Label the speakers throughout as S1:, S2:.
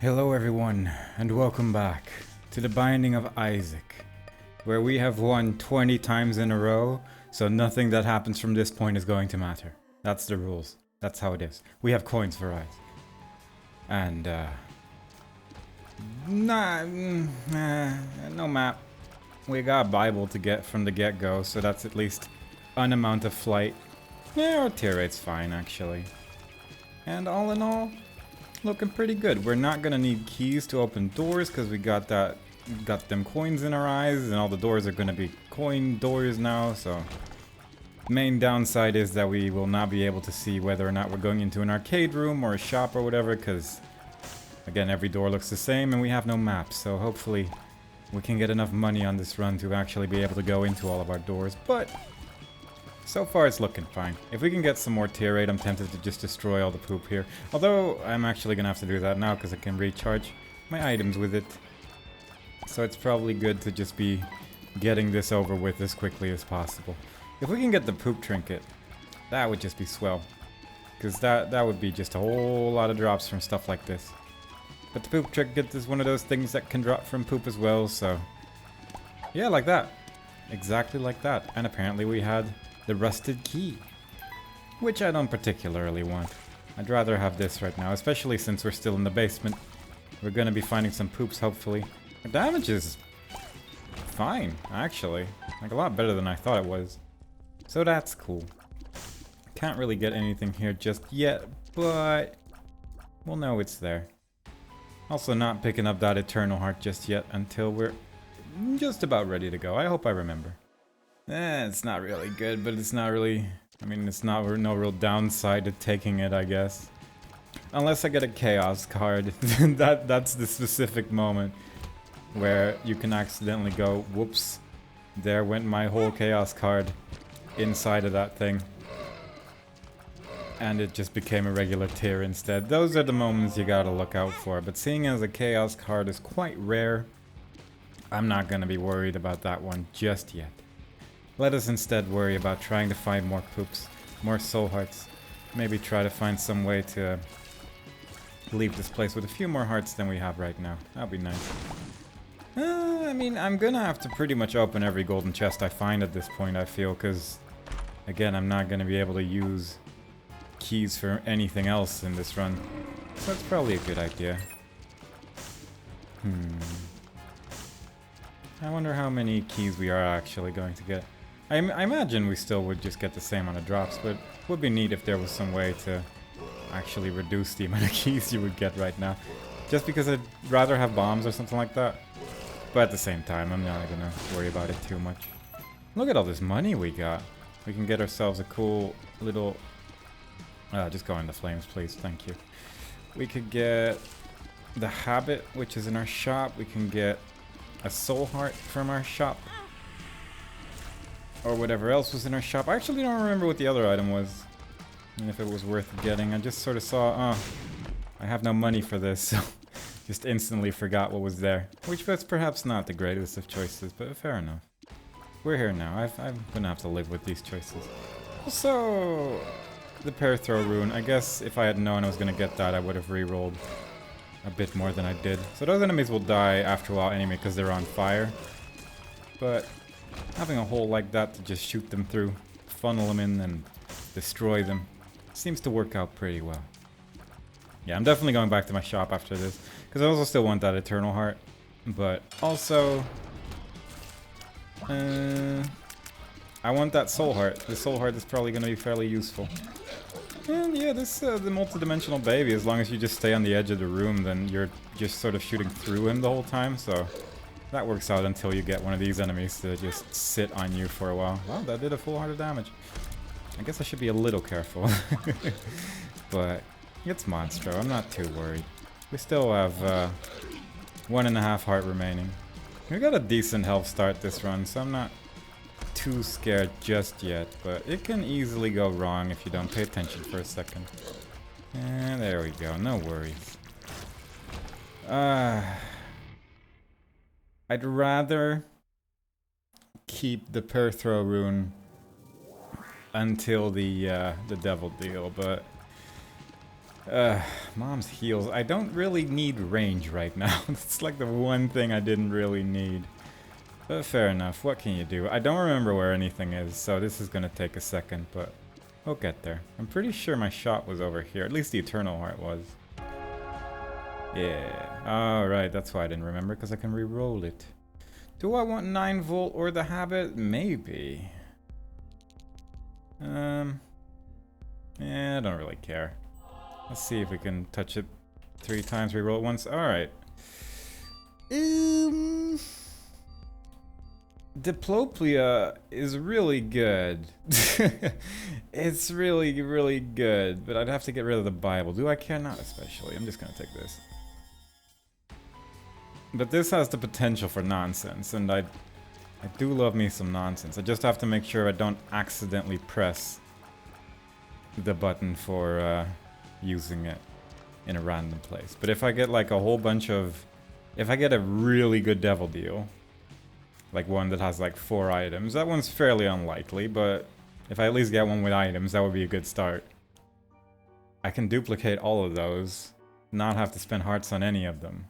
S1: Hello everyone, and welcome back to the Binding of Isaac, where we have won 20 times in a row, so nothing that happens from this point is going to matter. That's the rules. That's how it is. We have coins for eyes. And, no map. We got a Bible to get from the get-go, so that's at least an amount of flight. Yeah, our tier rate's fine, actually. And all in all, looking pretty good. We're not gonna need keys to open doors because we got them coins in our eyes, and all the doors are gonna be coin doors now. So main downside is that we will not be able to see whether or not we're going into an arcade room or a shop or whatever, because again, every door looks the same and we have no maps. So hopefully we can get enough money on this run to actually be able to go into all of our doors. But so far it's looking fine. If we can get some more tier rate, I'm tempted to just destroy all the poop here. Although, I'm actually gonna have to do that now because I can recharge my items with it. So it's probably good to just be getting this over with as quickly as possible. If we can get the poop trinket, that would just be swell. Because that would be just a whole lot of drops from stuff like this. But the poop trinket is one of those things that can drop from poop as well, so yeah, like that. Exactly like that. And apparently we had the rusted key, which I don't particularly want. I'd rather have this right now, especially since we're still in the basement. We're gonna be finding some poops, hopefully. The damage is fine, actually. Like, a lot better than I thought it was. So that's cool. Can't really get anything here just yet, but we'll know it's there. Also not picking up that Eternal Heart just yet until we're just about ready to go. I hope I remember. It's not really good, but it's not really... I mean, it's not no real downside to taking it, I guess. Unless I get a Chaos card. That's the specific moment where you can accidentally go, whoops, there went my whole Chaos card inside of that thing. And it just became a regular tier instead. Those are the moments you gotta look out for, but seeing as a Chaos card is quite rare, I'm not gonna be worried about that one just yet. Let us instead worry about trying to find more poops, more soul hearts. Maybe try to find some way to leave this place with a few more hearts than we have right now. That'd be nice. I mean, I'm gonna have to pretty much open every golden chest I find at this point, I feel, because again, I'm not gonna be able to use keys for anything else in this run. So that's probably a good idea. I wonder how many keys we are actually going to get. I imagine we still would just get the same amount of drops, but it would be neat if there was some way to actually reduce the amount of keys you would get right now. Just because I'd rather have bombs or something like that. But at the same time, I'm not gonna worry about it too much. Look at all this money we got. We can get ourselves a cool little... just go in the flames, please. Thank you. We could get the habit, which is in our shop. We can get a soul heart from our shop. Or whatever else was in our shop. I actually don't remember what the other item was. And if it was worth getting. I just sort of saw, I have no money for this, so just instantly forgot what was there. Which was perhaps not the greatest of choices, but fair enough. We're here now. I'm gonna have to live with these choices. Also, the pair throw rune. I guess if I had known I was gonna get that, I would have re-rolled a bit more than I did. So those enemies will die after a while anyway because they're on fire. But having a hole like that to just shoot them through, funnel them in, and destroy them seems to work out pretty well. Yeah, I'm definitely going back to my shop after this, because I also still want that Eternal Heart. But also, I want that Soul Heart. The Soul Heart is probably going to be fairly useful. And yeah, this the multi-dimensional baby, as long as you just stay on the edge of the room, then you're just sort of shooting through him the whole time, so that works out until you get one of these enemies to just sit on you for a while. Wow, that did a full heart of damage. I guess I should be a little careful. But it's Monstro, I'm not too worried. We still have 1.5 heart remaining. We got a decent health start this run, so I'm not too scared just yet. But it can easily go wrong if you don't pay attention for a second. And there we go, no worries. I'd rather keep the Perthrow rune until the devil deal, but Mom's heals. I don't really need range right now. It's like the one thing I didn't really need. But fair enough, what can you do? I don't remember where anything is, so this is gonna take a second, but we'll get there. I'm pretty sure my shot was over here, at least the Eternal Heart was. Yeah, alright, that's why I didn't remember, because I can re-roll it. Do I want 9 volt or the habit? Maybe. Yeah, I don't really care. Let's see if we can touch it 3 times, re-roll it once. Alright. Diplopia is really good. It's really, really good, but I'd have to get rid of the Bible. Do I care? Not especially. I'm just gonna take this. But this has the potential for nonsense, and I do love me some nonsense. I just have to make sure I don't accidentally press the button for using it in a random place. But if I get like a whole bunch of... If I get a really good devil deal, like one that has like 4 items, that one's fairly unlikely, but if I at least get one with items, that would be a good start. I can duplicate all of those, not have to spend hearts on any of them.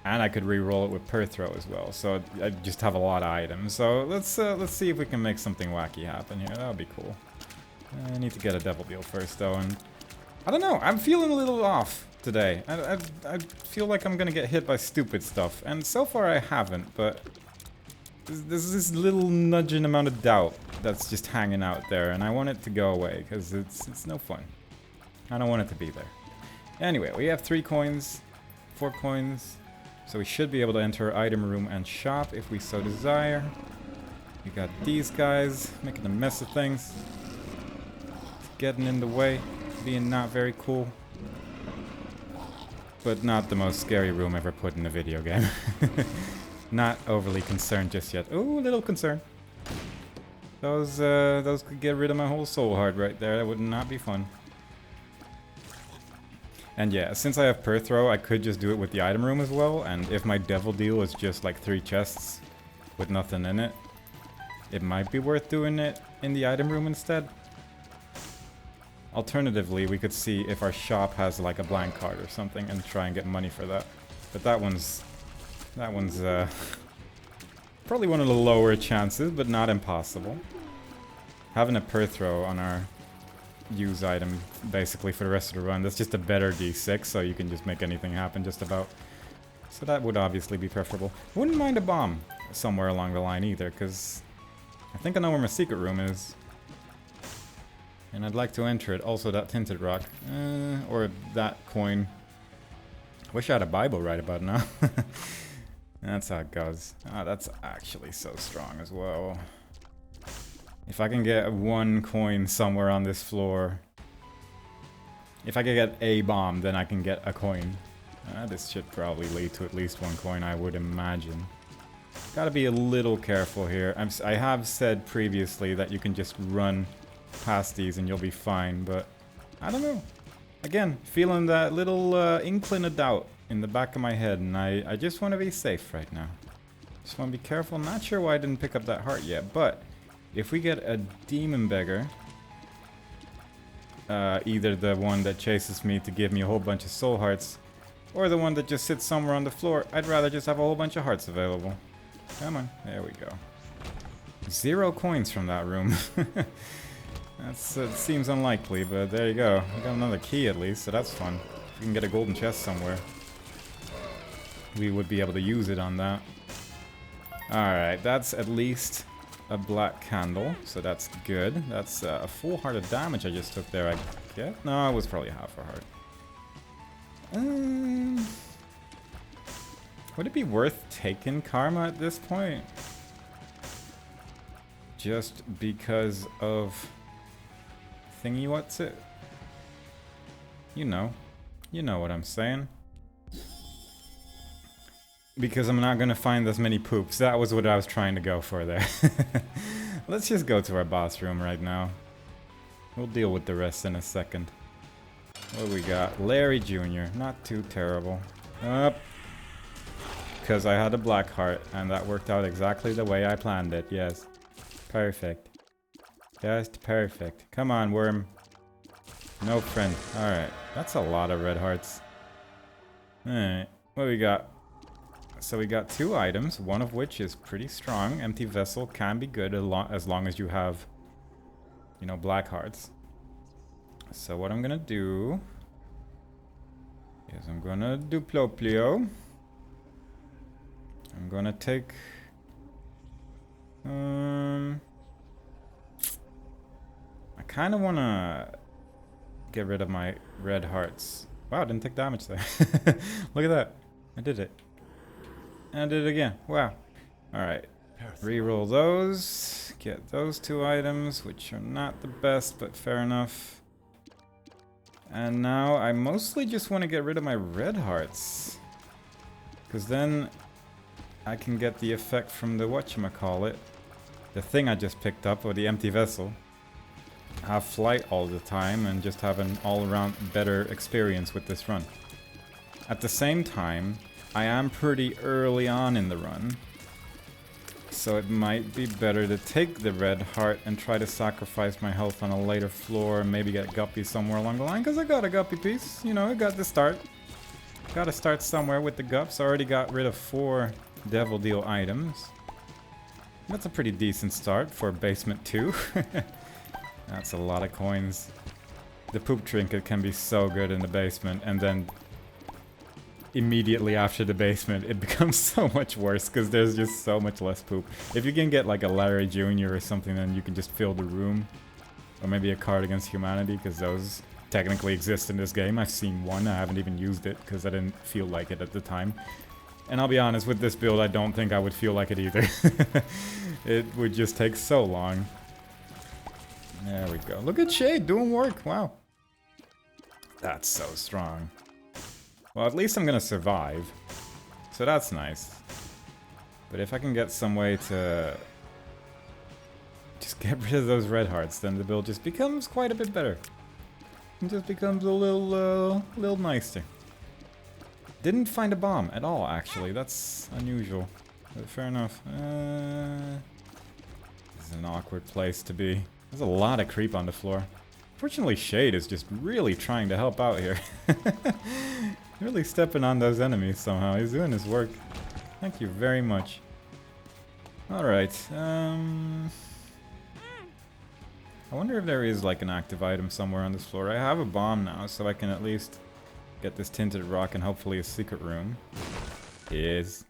S1: And I could re-roll it with Perthrow as well, so I just have a lot of items. So let's see if we can make something wacky happen here. That would be cool. I need to get a devil deal first though, and I don't know, I'm feeling a little off today. I feel like I'm gonna get hit by stupid stuff, and so far I haven't, but there's this little nudging amount of doubt that's just hanging out there, and I want it to go away, because it's no fun. I don't want it to be there. Anyway, we have 3 coins, 4 coins, so we should be able to enter our item room and shop if we so desire. We got these guys making a mess of things, getting in the way, being not very cool. But not the most scary room ever put in a video game. Not overly concerned just yet. Ooh, a little concern. Those could get rid of my whole soul heart right there. That would not be fun. And yeah, since I have Perthrow, I could just do it with the item room as well. And if my devil deal is just like 3 chests with nothing in it, it might be worth doing it in the item room instead. Alternatively, we could see if our shop has like a blank card or something and try and get money for that. But that one's probably one of the lower chances, but not impossible. Having a Perthrow on our use item basically for the rest of the run, that's just a better D6, so you can just make anything happen just about. So that would obviously be preferable. Wouldn't mind a bomb somewhere along the line either, because I think I know where my secret room is. And I'd like to enter it. Also that tinted rock. Or that coin. Wish I had a Bible right about now. That's how it goes. Ah, that's actually so strong as well. If I can get 1 coin somewhere on this floor. If I can get a bomb, then I can get a coin. This should probably lead to at least 1 coin, I would imagine. Gotta be a little careful here. I have said previously that you can just run past these and you'll be fine, but I don't know. Again, feeling that little inkling of doubt in the back of my head, and I just want to be safe right now. Just want to be careful. Not sure why I didn't pick up that heart yet, but if we get a demon beggar, either the one that chases me to give me a whole bunch of soul hearts, or the one that just sits somewhere on the floor, I'd rather just have a whole bunch of hearts available. Come on, there we go. 0 coins from that room. That's, it seems unlikely, but there you go. We got another key at least, so that's fun. If we can get a golden chest somewhere, we would be able to use it on that. Alright, that's at least a black candle, so that's good. That's a full heart of damage I just took there, I guess. No, it was probably half a heart. Would it be worth taking Karma at this point? Just because of... thingy, what's it? You know what I'm saying. Because I'm not gonna find as many poops. That was what I was trying to go for there. Let's just go to our boss room right now. We'll deal with the rest in a second. What do we got? Larry Jr. Not too terrible. Up. Because I had a black heart, and that worked out exactly the way I planned it. Yes. Perfect. Just perfect. Come on, worm. No friend. Alright. That's a lot of red hearts. Alright. What we got? So we got 2 items, one of which is pretty strong. Empty vessel can be good as long as you have, you know, black hearts. So what I'm gonna do is I'm gonna duplopio. I'm gonna take I kind of want to get rid of my red hearts. Wow, didn't take damage there. Look at that. I did it. And I did it again. Wow. Alright. Reroll those. Get those 2 items, which are not the best, but fair enough. And now I mostly just want to get rid of my red hearts. Because then I can get the effect from the whatchamacallit. The thing I just picked up, or the empty vessel. Have flight all the time and just have an all-around better experience with this run. At the same time, I am pretty early on in the run. So it might be better to take the red heart and try to sacrifice my health on a later floor and maybe get Guppy somewhere along the line, because I got a Guppy piece. You know, I got the start. Gotta start somewhere with the Gups. I already got rid of 4 Devil Deal items. That's a pretty decent start for Basement 2. That's a lot of coins. The poop trinket can be so good in the basement, and then immediately after the basement it becomes so much worse because there's just so much less poop. If you can get like a Larry Jr. or something, then you can just fill the room. Or maybe a card against humanity, because those technically exist in this game. I've seen one, I haven't even used it because I didn't feel like it at the time. And I'll be honest, with this build I don't think I would feel like it either. It would just take so long. There we go. Look at Shade doing work. Wow. That's so strong. Well, at least I'm gonna survive. So that's nice. But if I can get some way to just get rid of those red hearts, then the build just becomes quite a bit better. It just becomes a little nicer. Didn't find a bomb at all, actually. That's unusual. But fair enough. This is an awkward place to be. There's a lot of creep on the floor. Fortunately, Shade is just really trying to help out here. Really stepping on those enemies somehow. He's doing his work. Thank you very much. Alright, I wonder if there is like an active item somewhere on this floor. I have a bomb now, so I can at least get this tinted rock and hopefully a secret room. Is.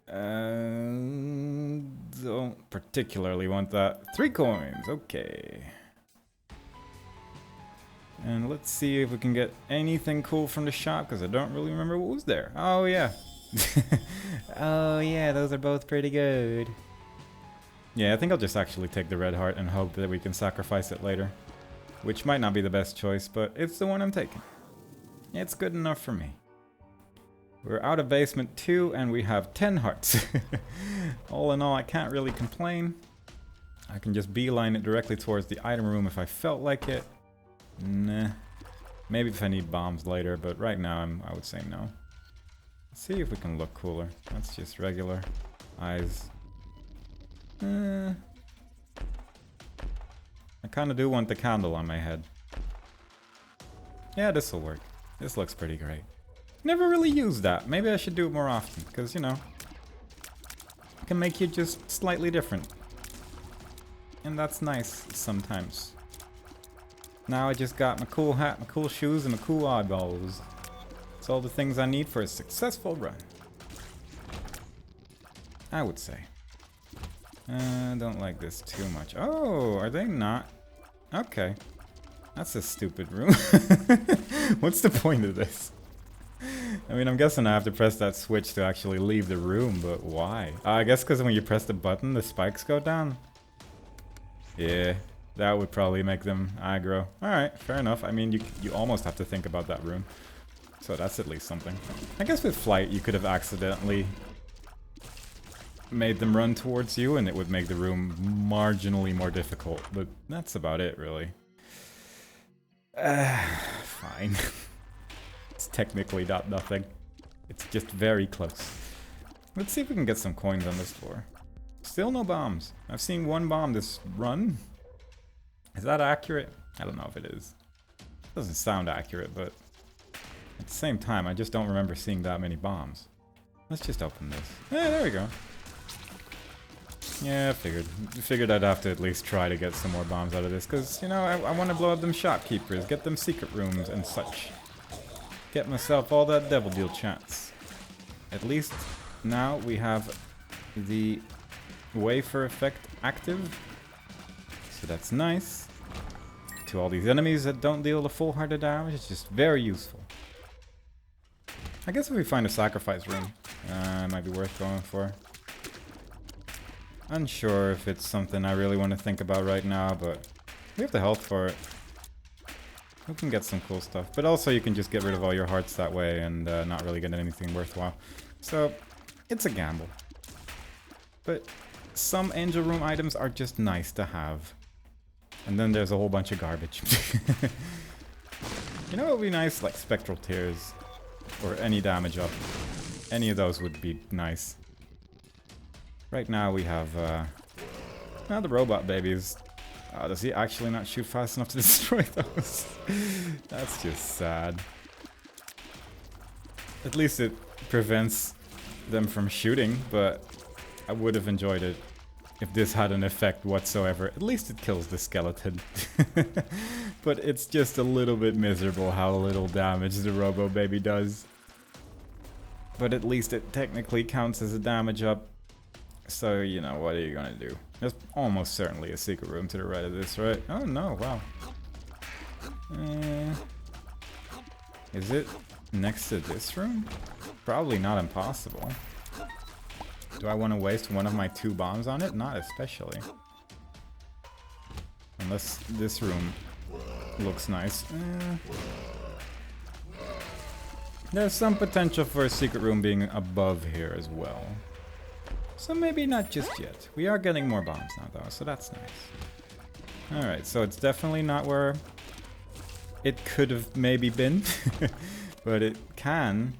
S1: Don't particularly want that. 3 coins, okay. And let's see if we can get anything cool from the shop, because I don't really remember what was there. Oh yeah. Oh yeah, those are both pretty good. Yeah, I think I'll just actually take the red heart and hope that we can sacrifice it later. Which might not be the best choice, but it's the one I'm taking. It's good enough for me. We're out of basement 2 and we have 10 hearts. All in all, I can't really complain. I can just beeline it directly towards the item room if I felt like it. Nah. Maybe if I need bombs later, but right now I would say no. Let's see if we can look cooler. That's just regular eyes. I kind of do want the candle on my head. Yeah, this will work. This looks pretty great. Never really used that. Maybe I should do it more often, because, you know, it can make you just slightly different. And that's nice sometimes. Now I just got my cool hat, my cool shoes, and my cool eyeballs. It's all the things I need for a successful run. I would say. I don't like this too much. Oh, are they not? Okay. That's a stupid room. What's the point of this? I mean, I'm guessing I have to press that switch to actually leave the room, but why? I guess because when you press the button, the spikes go down. Yeah, that would probably make them aggro. Alright, fair enough. I mean, you almost have to think about that room. So that's at least something. I guess with flight, you could have accidentally made them run towards you, and it would make the room marginally more difficult. But that's about it, really. Fine. It's technically not nothing. It's just very close. Let's see if we can get some coins on this floor. Still no bombs. I've seen 1 bomb this run. Is that accurate? I don't know if it is. Doesn't sound accurate, but at the same time, I just don't remember seeing that many bombs. Let's just open this. Yeah, there we go. Yeah, I figured I'd have to at least try to get some more bombs out of this, because, you know, I want to blow up them shopkeepers, get them secret rooms and such. Get myself all that devil deal chance. At least now we have the wafer effect active, so that's nice. To all these enemies that don't deal the full heart of damage, it's just very useful. I guess if we find a sacrifice room, it might be worth going for. Unsure if it's something I really want to think about right now, but we have the health for it. We can get some cool stuff, but also you can just get rid of all your hearts that way and not really get anything worthwhile. So, it's a gamble. But some angel room items are just nice to have. And then there's a whole bunch of garbage. You know what would be nice? Like spectral tears. Or any damage up. Any of those would be nice. Right now we have the robot babies. Does he actually not shoot fast enough to destroy those? That's just sad. At least it prevents them from shooting, but I would have enjoyed it if this had an effect whatsoever. At least it kills the skeleton. But it's just a little bit miserable how little damage the robo baby does. But at least it technically counts as a damage up. So, you know, what are you gonna do? There's almost certainly a secret room to the right of this, right? Oh no, wow. Is it next to this room? Probably not impossible. Do I want to waste one of my 2 bombs on it? Not especially. Unless this room looks nice. There's some potential for a secret room being above here as well. So maybe not just yet. We are getting more bombs now though, so that's nice. Alright, so it's definitely not where it could have maybe been. But it can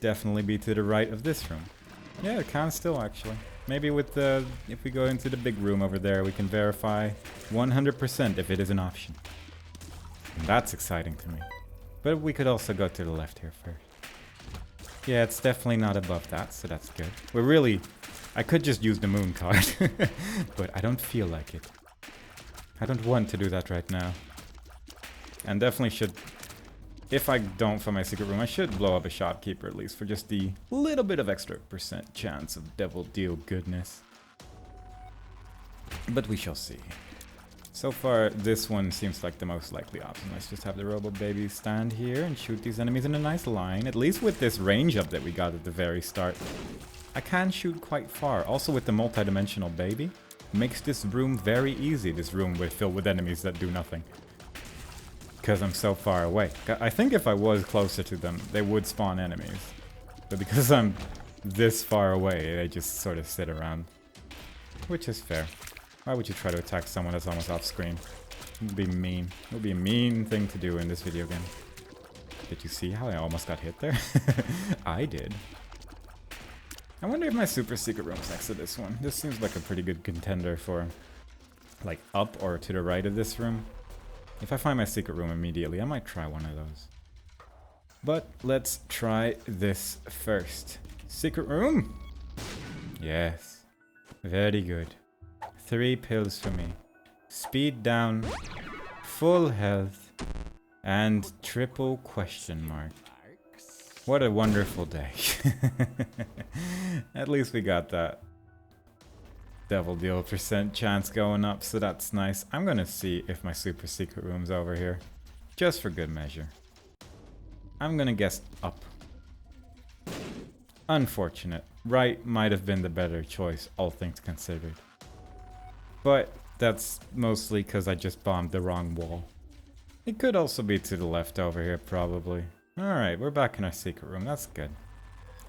S1: definitely be to the right of this room. Yeah, it can still actually. Maybe with the, if we go into the big room over there, we can verify 100% if it is an option. And that's exciting to me. But we could also go to the left here first. Yeah, it's definitely not above that, so that's good. We're really... I could just use the moon card, but I don't feel like it. I don't want to do that right now. And definitely should... If I don't find my secret room, I should blow up a shopkeeper at least for just the little bit of extra % chance of devil deal goodness. But we shall see. So far, this one seems like the most likely option. Let's just have the robo baby stand here and shoot these enemies in a nice line. At least with this range up that we got at the very start. I can shoot quite far. Also with the multi-dimensional baby. Makes this room very easy. This room filled with enemies that do nothing. Because I'm so far away. I think if I was closer to them, they would spawn enemies. But because I'm this far away, they just sort of sit around. Which is fair. Why would you try to attack someone that's almost off screen? It would be mean. It would be a mean thing to do in this video game. Did you see how I almost got hit there? I did. I wonder if my super secret room's next to this one. This seems like a pretty good contender for, like, up or to the right of this room. If I find my secret room immediately, I might try one of those. But let's try this first. Secret room? Yes. Very good. 3 pills for me. Speed down. Full health. And triple question mark. What a wonderful day. At least we got that devil deal % chance going up, so that's nice. I'm gonna see if my super secret room's over here. Just for good measure. I'm gonna guess up. Unfortunate. Right might have been the better choice, all things considered. But that's mostly because I just bombed the wrong wall. It could also be to the left over here, probably. Alright, we're back in our secret room. That's good.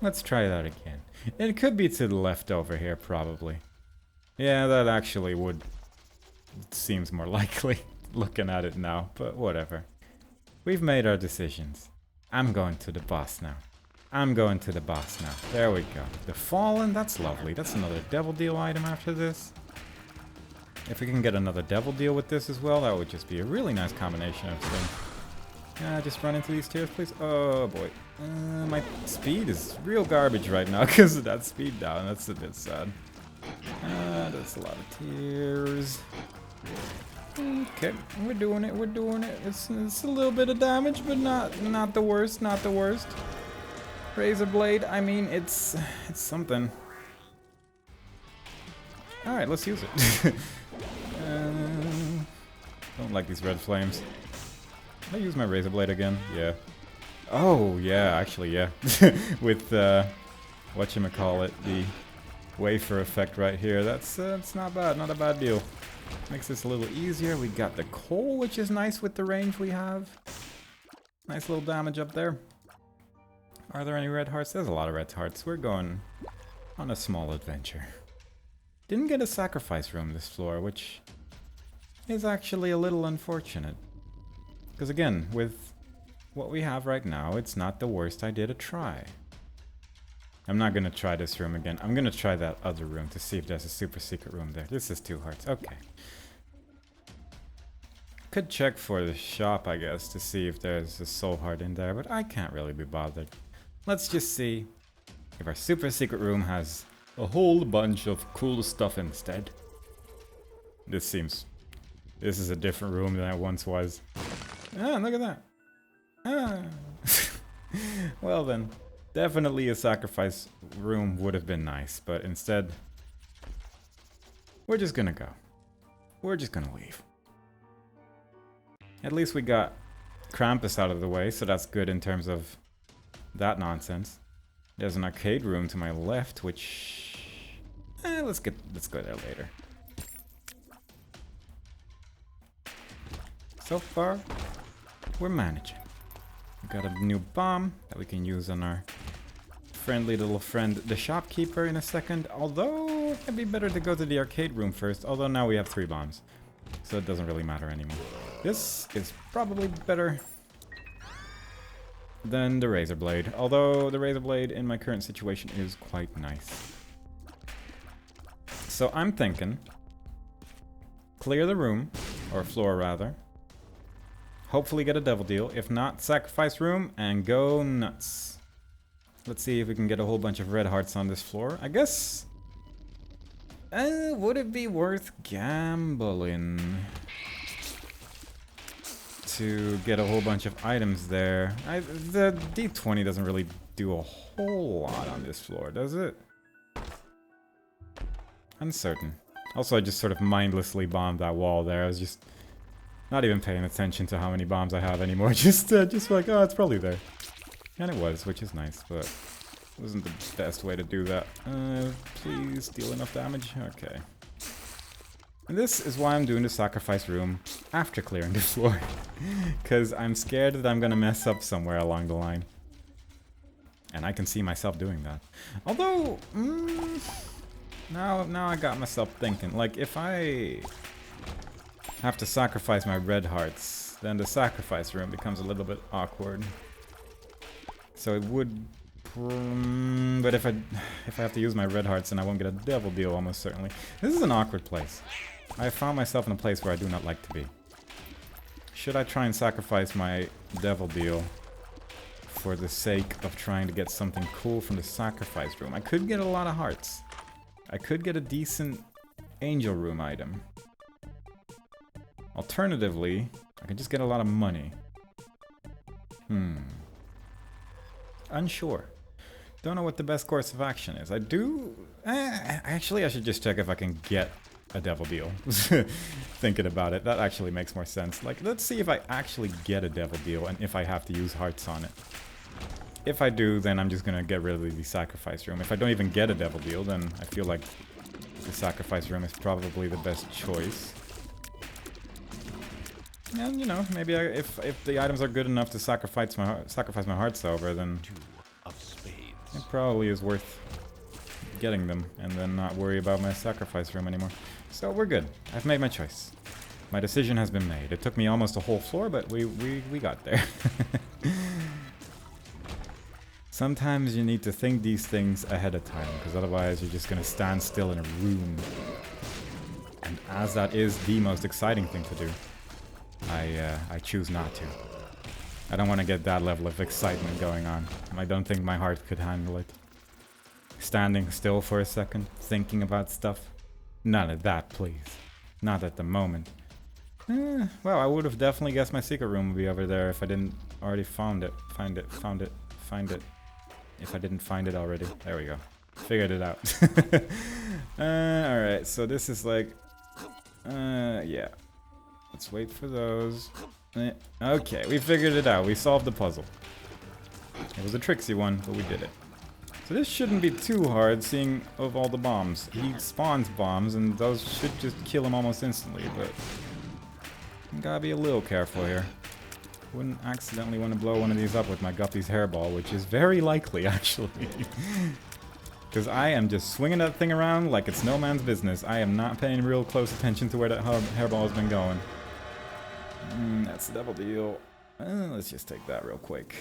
S1: Let's try that again. It could be to the left over here, probably. Yeah, that actually would... seems more likely, looking at it now, but whatever. We've made our decisions. I'm going to the boss now. I'm going to the boss now. There we go. The Fallen, that's lovely. That's another devil deal item after this. If we can get another devil deal with this as well, that would just be a really nice combination of things. Just run into these stairs, please. Oh boy. My speed is real garbage right now because of that speed down. That's a bit sad. That's a lot of tears. Okay, we're doing it. We're doing it. It's a little bit of damage, but not the worst. Not the worst. Razor blade. I mean, it's something. All right, let's use it. Don't like these red flames. Can I use my razor blade again? Yeah. Oh yeah, actually yeah. With whatchamacallit, the wafer effect right here. That's not bad. Not a bad deal. Makes this a little easier. We got the coal, which is nice with the range we have. Nice little damage up there. Are there any red hearts? There's a lot of red hearts. We're going on a small adventure. Didn't get a sacrifice room this floor, which is actually a little unfortunate. Because again, with what we have right now, it's not the worst idea to try. I'm not going to try this room again. I'm going to try that other room to see if there's a super secret room there. This is 2 hearts. Okay. Could check for the shop, I guess, to see if there's a soul heart in there, but I can't really be bothered. Let's just see if our super secret room has a whole bunch of cool stuff instead. This is a different room than it once was. Ah, look at that. Ah. Well then, definitely a sacrifice room would have been nice, but instead, we're just gonna go. We're just gonna leave. At least we got Krampus out of the way, so that's good in terms of that nonsense. There's an arcade room to my left, which... let's go there later. So far, we're managing. We got a new bomb that we can use on our friendly little friend, the shopkeeper, in a second. Although, it'd be better to go to the arcade room first. Although now we have 3 bombs, so it doesn't really matter anymore. This is probably better than the razor blade. Although the razor blade in my current situation is quite nice. So I'm thinking, clear the room, or floor rather. Hopefully get a devil deal. If not, sacrifice room and go nuts. Let's see if we can get a whole bunch of red hearts on this floor. I guess... would it be worth gambling to get a whole bunch of items there? The D20 doesn't really do a whole lot on this floor, does it? Uncertain. Also, I just sort of mindlessly bombed that wall there. I was just... not even paying attention to how many bombs I have anymore. Just like, oh, it's probably there. And it was, which is nice, but it wasn't the best way to do that. Please deal enough damage. Okay. And this is why I'm doing the sacrifice room after clearing the floor. Because I'm scared that I'm going to mess up somewhere along the line. And I can see myself doing that. Although, now I got myself thinking. Like, if I have to sacrifice my red hearts, then the sacrifice room becomes a little bit awkward. So it would... but if I have to use my red hearts, then I won't get a devil deal almost certainly. This is an awkward place. I found myself in a place where I do not like to be. Should I try and sacrifice my devil deal for the sake of trying to get something cool from the sacrifice room? I could get a lot of hearts. I could get a decent angel room item. Alternatively, I could just get a lot of money. Unsure. Don't know what the best course of action is. I do... actually, I should just check if I can get a devil deal. Thinking about it, that actually makes more sense. Like, let's see if I actually get a devil deal and if I have to use hearts on it. If I do, then I'm just gonna get rid of the sacrifice room. If I don't even get a devil deal, then I feel like the sacrifice room is probably the best choice. And, you know, maybe if the items are good enough to sacrifice my hearts over, then it probably is worth getting them and then not worry about my sacrifice room anymore. So we're good. I've made my choice. My decision has been made. It took me almost a whole floor, but we got there. Sometimes you need to think these things ahead of time, because otherwise you're just going to stand still in a room. And as that is the most exciting thing to do, I choose not to. I don't want to get that level of excitement going on. I don't think my heart could handle it. Standing still for a second, thinking about stuff. None of that, please. Not at the moment. Well, I would have definitely guessed my secret room would be over there if I didn't already found it. Find it. If I didn't find it already. There we go. Figured it out. Alright, so this is like... yeah. Let's wait for those. Okay, we figured it out. We solved the puzzle. It was a tricksy one, but we did it. So this shouldn't be too hard, seeing of all the bombs. He spawns bombs, and those should just kill him almost instantly, but... gotta be a little careful here. Wouldn't accidentally want to blow one of these up with my Guppy's hairball, which is very likely, actually. Because I am just swinging that thing around like it's no man's business. I am not paying real close attention to where that hairball has been going. That's the double deal. Let's just take that real quick.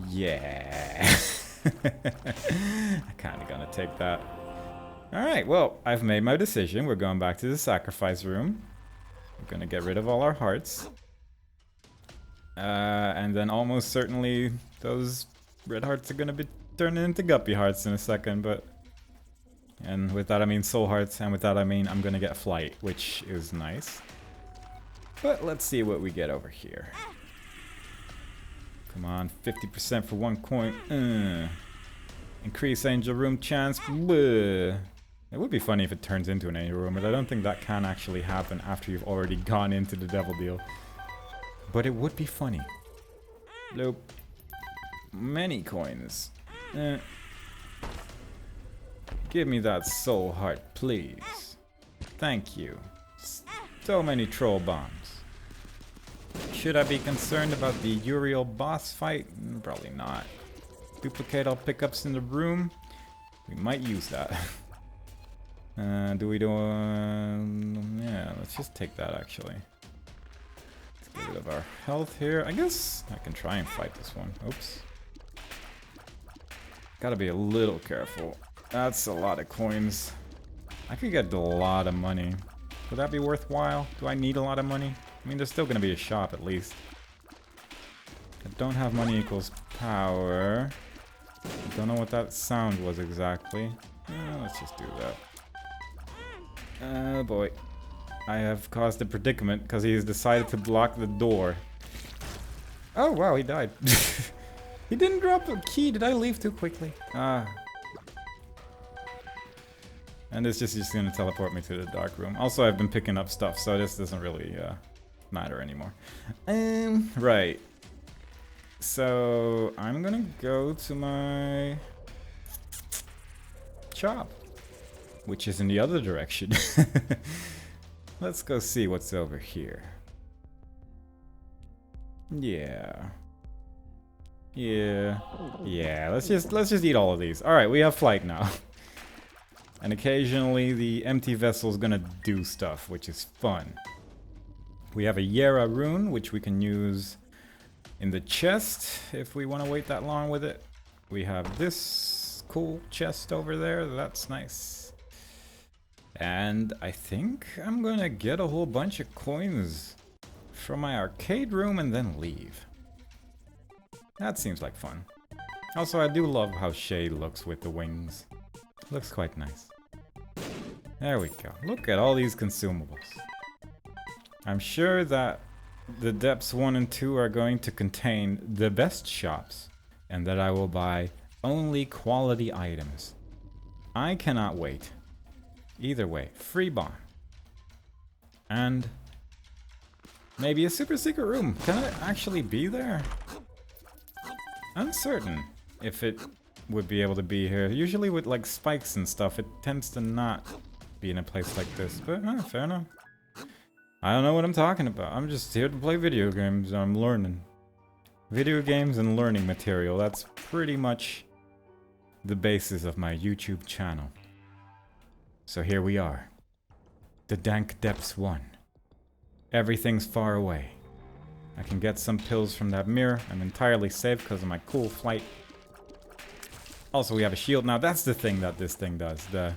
S1: Yeah. I'm kind of gonna take that. Alright, well, I've made my decision. We're going back to the sacrifice room. We're gonna get rid of all our hearts. And then almost certainly those red hearts are gonna be turning into guppy hearts in a second, but... and with that I mean soul hearts, and with that I mean I'm gonna get flight, which is nice. But let's see what we get over here. Come on, 50% for 1 coin. Increase angel room chance. Bleh. It would be funny if it turns into an angel room, but I don't think that can actually happen after you've already gone into the devil deal. But it would be funny. Nope. Many coins. Give me that soul heart, please. Thank you. So many troll bombs. Should I be concerned about the Uriel boss fight? Probably not. Duplicate all pickups in the room. We might use that. Do we do... yeah, let's just take that actually. Let's get rid of our health here. I guess I can try and fight this one. Oops. Gotta be a little careful. That's a lot of coins. I could get a lot of money. Would that be worthwhile? Do I need a lot of money? I mean, there's still gonna be a shop at least. I don't have money equals power. I don't know what that sound was exactly. Let's just do that. Oh boy. I have caused a predicament because he has decided to block the door. Oh wow, he died. He didn't drop a key. Did I leave too quickly? And it's just gonna teleport me to the dark room. Also, I've been picking up stuff, so this doesn't really matter anymore. Right. So I'm gonna go to my shop, which is in the other direction. Let's go see what's over here. Yeah. Let's just eat all of these. All right, we have flight now. And occasionally the empty vessel is gonna do stuff, which is fun. We have a Yera rune, which we can use in the chest if we want to wait that long with it. We have this cool chest over there. That's nice. And I think I'm gonna get a whole bunch of coins from my arcade room and then leave. That seems like fun. Also, I do love how Shay looks with the wings. Looks quite nice. There we go. Look at all these consumables. I'm sure that the depths 1 and 2 are going to contain the best shops, and that I will buy only quality items. I cannot wait. Either way, free bomb. And maybe a super secret room. Can it actually be there? Uncertain if it would be able to be here. Usually with like spikes and stuff, it tends to not be in a place like this, but fair enough. I don't know what I'm talking about. I'm just here to play video games. I'm learning. Video games and learning material. That's pretty much the basis of my YouTube channel. So here we are. The Dank Depths 1. Everything's far away. I can get some pills from that mirror. I'm entirely safe because of my cool flight. Also, we have a shield. Now, that's the thing that this thing does. The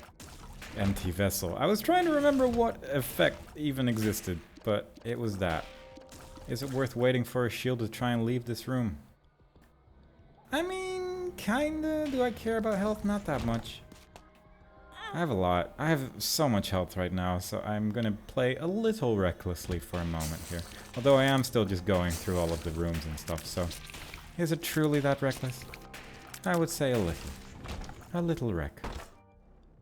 S1: empty vessel. I was trying to remember what effect even existed, but it was that. Is it worth waiting for a shield to try and leave this room? I mean, kinda. Do I care about health? Not that much. I have a lot. I have so much health right now, so I'm gonna play a little recklessly for a moment here. Although I am still just going through all of the rooms and stuff, so... Is it truly that reckless? I would say a little. A little wreck.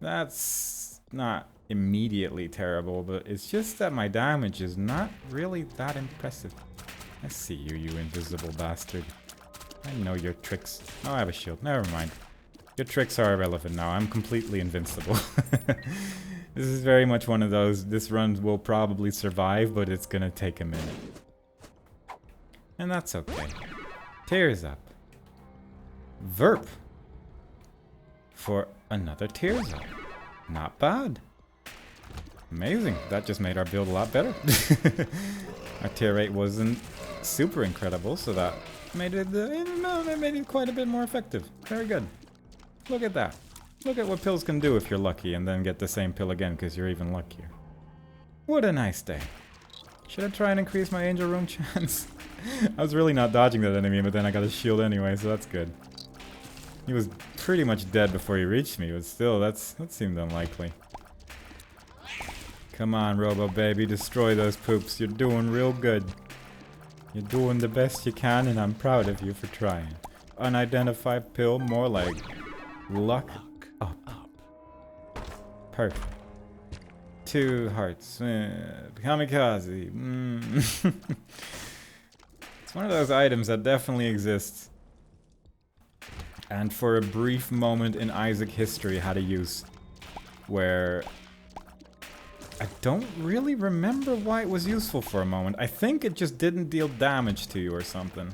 S1: That's not immediately terrible, but it's just that my damage is not really that impressive. I see you, you invisible bastard. I know your tricks. Oh, I have a shield. Never mind. Your tricks are irrelevant now. I'm completely invincible. This is very much one of those, this run will probably survive, but it's gonna take a minute. And that's okay. Tears up. Verp. For another tears up. Not bad. Amazing. That just made our build a lot better. Our tear rate wasn't super incredible, so that made it, made it quite a bit more effective. Very good. Look at that. Look at what pills can do if you're lucky and then get the same pill again because you're even luckier. What a nice day. Should I try and increase my angel room chance? I was really not dodging that enemy, but then I got a shield anyway, so that's good. He was pretty much dead before he reached me, but still, that seemed unlikely. Come on, Robo Baby, destroy those poops. You're doing real good. You're doing the best you can, and I'm proud of you for trying. Unidentified pill, more like luck up. Perfect. 2 hearts. Kamikaze. It's one of those items that definitely exists. And for a brief moment in Isaac history had a use where I don't really remember why it was useful for a moment. I think it just didn't deal damage to you or something.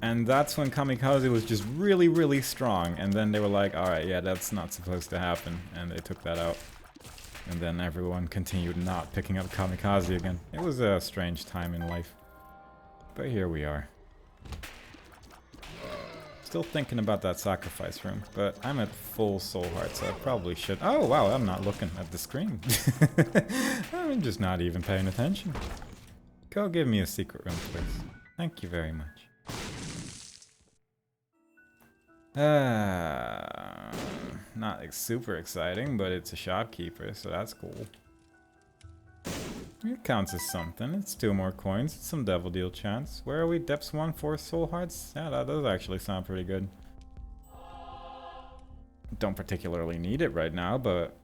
S1: And that's when Kamikaze was just really, really strong. And then they were like, alright, yeah, that's not supposed to happen. And they took that out. And then everyone continued not picking up Kamikaze again. It was a strange time in life. But here we are. Still thinking about that sacrifice room, but I'm at full soul heart, so I probably should... Oh, wow, I'm not looking at the screen. I'm just not even paying attention. Go give me a secret room, please. Thank you very much. Not like super exciting, but it's a shopkeeper, so that's cool. It counts as something. It's 2 more coins. It's some devil deal chance. Where are we? Depths 1, 4 soul hearts? Yeah, that does actually sound pretty good. Don't particularly need it right now, but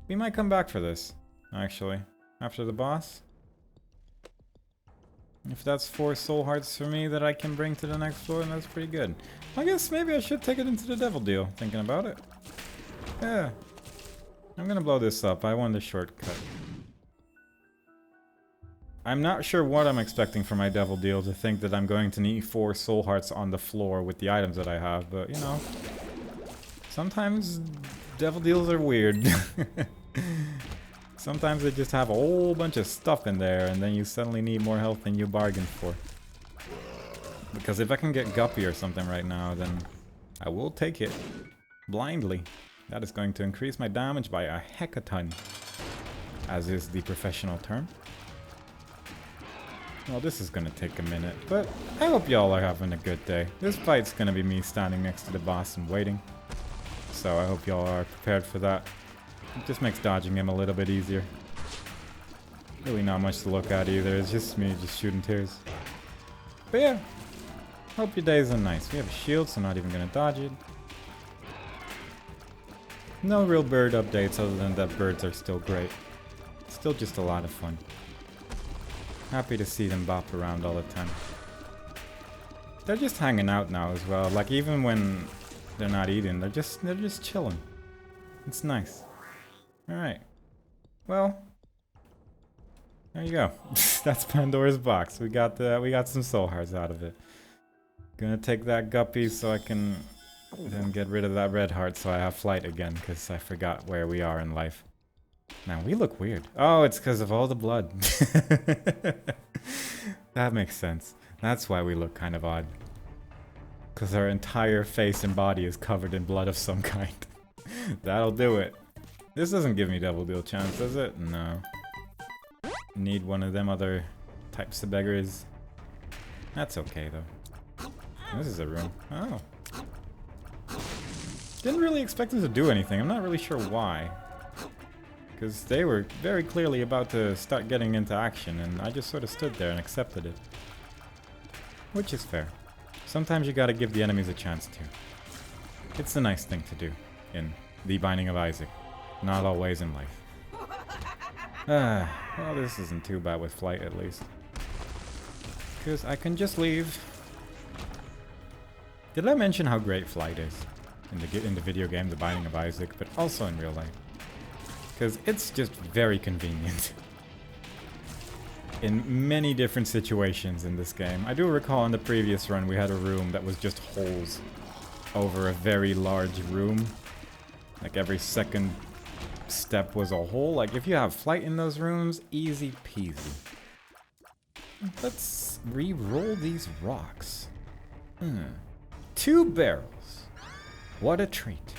S1: we might come back for this, actually. After the boss. If that's 4 soul hearts for me that I can bring to the next floor, then that's pretty good. I guess maybe I should take it into the devil deal, thinking about it. Yeah. I'm gonna blow this up. I want the shortcut. I'm not sure what I'm expecting for my devil deal to think that I'm going to need 4 soul hearts on the floor with the items that I have, but you know. Sometimes devil deals are weird. Sometimes they just have a whole bunch of stuff in there and then you suddenly need more health than you bargained for. Because if I can get Guppy or something right now, then I will take it blindly. That is going to increase my damage by a hecaton, as is the professional term. Well, this is gonna take a minute, but I hope y'all are having a good day. This fight's gonna be me standing next to the boss and waiting. So I hope y'all are prepared for that. It just makes dodging him a little bit easier. Really not much to look at either, it's just me just shooting tears. But yeah, hope your days are nice. We have a shield, so I'm not even gonna dodge it. No real bird updates other than that birds are still great. Still just a lot of fun. Happy to see them bop around all the time. They're just hanging out now as well. Like even when they're not eating, they're just chilling. It's nice. Alright. Well, there you go. That's Pandora's box. We got some soul hearts out of it. Gonna take that guppy so I can then get rid of that red heart so I have flight again, because I forgot where we are in life. Man, we look weird. Oh, it's because of all the blood. That makes sense. That's why we look kind of odd. Because our entire face and body is covered in blood of some kind. That'll do it. This doesn't give me double deal chance, does it? No. need one of them other types of beggars. That's okay though. This is a room. Oh. Didn't really expect them to do anything. I'm not really sure why. Because they were very clearly about to start getting into action, and I just sort of stood there and accepted it. Which is fair. Sometimes you gotta give the enemies a chance to. It's the nice thing to do in The Binding of Isaac. Not always in life. Well, this isn't too bad with flight, at least. Because I can just leave. Did I mention how great flight is in the video game The Binding of Isaac, but also in real life? Because it's just very convenient. In many different situations in this game. I do recall in the previous run we had a room that was just holes over a very large room. Like every second step was a hole. Like if you have flight in those rooms, easy peasy. Let's re-roll these rocks. 2 barrels. What a treat.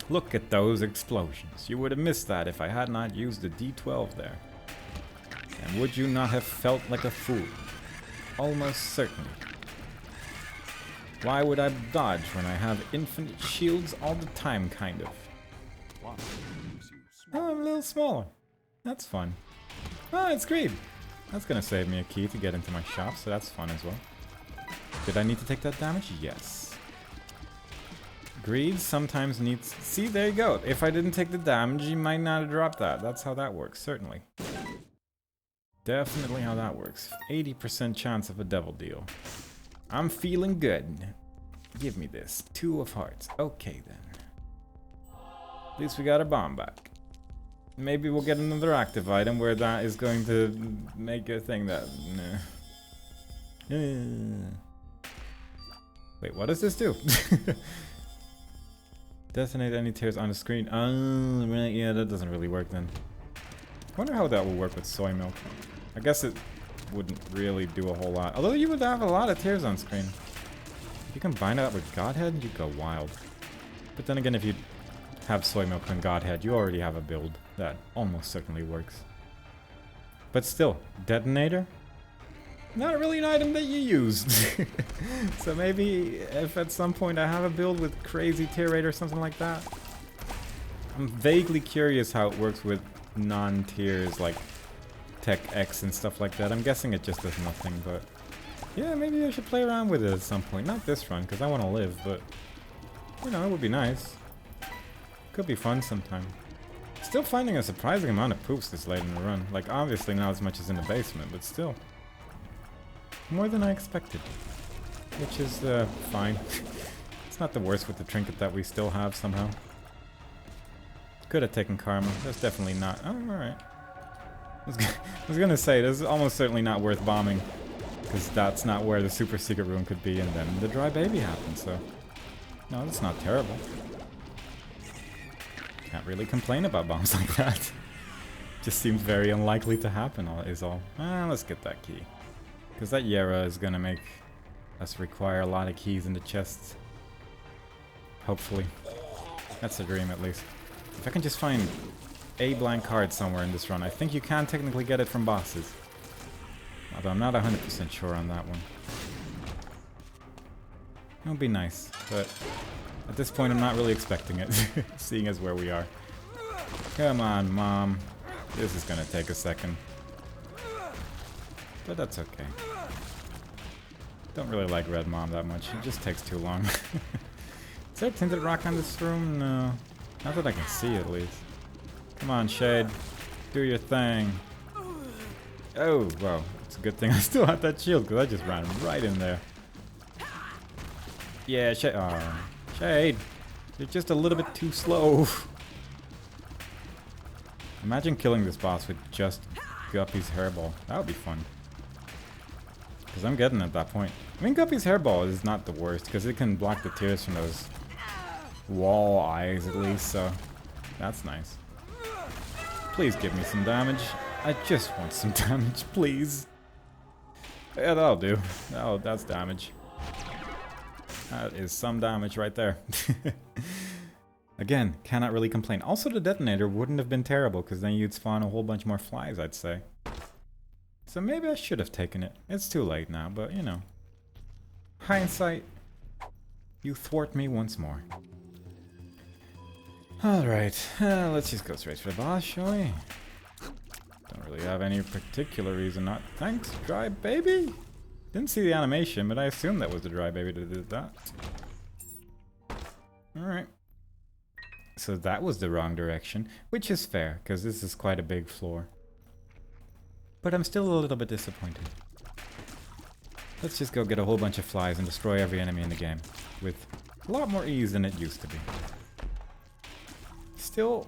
S1: Look at those explosions. You would have missed that if I had not used the D12 there. And would you not have felt like a fool? Almost certainly. Why would I dodge when I have infinite shields all the time, kind of? Oh, I'm a little smaller. That's fun. Oh, it's great. That's gonna save me a key to get into my shop, so that's fun as well. Did I need to take that damage? Yes. Greed sometimes needs... See, there you go. If I didn't take the damage, you might not have dropped that. That's how that works, certainly. Definitely how that works. 80% chance of a devil deal. I'm feeling good. Give me this. 2 of hearts. Okay, then. At least we got our bomb back. Maybe we'll get another active item where that is going to make a thing that... Wait, what does this do? Detonate any tears on the screen. Oh, right, yeah, that doesn't really work then. I wonder how that will work with soy milk. I guess it wouldn't really do a whole lot. Although you would have a lot of tears on screen. If you combine that with Godhead, you go wild. But then again, if you have soy milk and Godhead, you already have a build that almost certainly works. But still, detonator? Not really an item that you used. So maybe if at some point I have a build with crazy tear rate or something like that. I'm vaguely curious how it works with non-tiers like Tech X and stuff like that. I'm guessing it just does nothing, but yeah, maybe I should play around with it at some point. Not this run, because I want to live, but you know, it would be nice. Could be fun sometime. Still finding a surprising amount of poops this late in the run. Like, obviously not as much as in the basement, but still. More than I expected. Which is, fine. It's not the worst with the trinket that we still have somehow. Could have taken karma. That's definitely not... Oh, alright. I was gonna say, this is almost certainly not worth bombing. Because that's not where the super secret room could be, and then the dry baby happened, so... No, that's not terrible. Can't really complain about bombs like that. Just seems very unlikely to happen, is all. Let's get that key. Because that Yera is gonna make us require a lot of keys in the chests. Hopefully. That's the dream, at least. If I can just find a blank card somewhere in this run, I think you can technically get it from bosses. Although I'm not 100% sure on that one. It would be nice, but at this point I'm not really expecting it, seeing as where we are. Come on, Mom. This is gonna take a second. But that's okay. Don't really like Red Mom that much. It just takes too long. Is there a tinted rock on this room? No. Not that I can see, at least. Come on, Shade. Do your thing. Oh, wow. It's a good thing I still have that shield, because I just ran right in there. Yeah, Shade. Oh, Shade. You're just a little bit too slow. Imagine killing this boss with just Guppy's hairball. That would be fun. Because I'm getting at that point. I mean, Guppy's hairball is not the worst, because it can block the tears from those wall eyes, at least, so that's nice. Please give me some damage. I just want some damage, please. Yeah, that'll do. Oh, that's damage. That is some damage right there. Again, cannot really complain. Also, the detonator wouldn't have been terrible, because then you'd spawn a whole bunch more flies, I'd say. So maybe I should have taken it. It's too late now, but you know. Hindsight, you thwart me once more. Alright, let's just go straight for the boss, shall we? Don't really have any particular reason not. Thanks, dry baby! Didn't see the animation, but I assumed that was the dry baby that did that. Alright. So that was the wrong direction, which is fair, because this is quite a big floor. But I'm still a little bit disappointed. Let's just go get a whole bunch of flies and destroy every enemy in the game, with a lot more ease than it used to be. Still,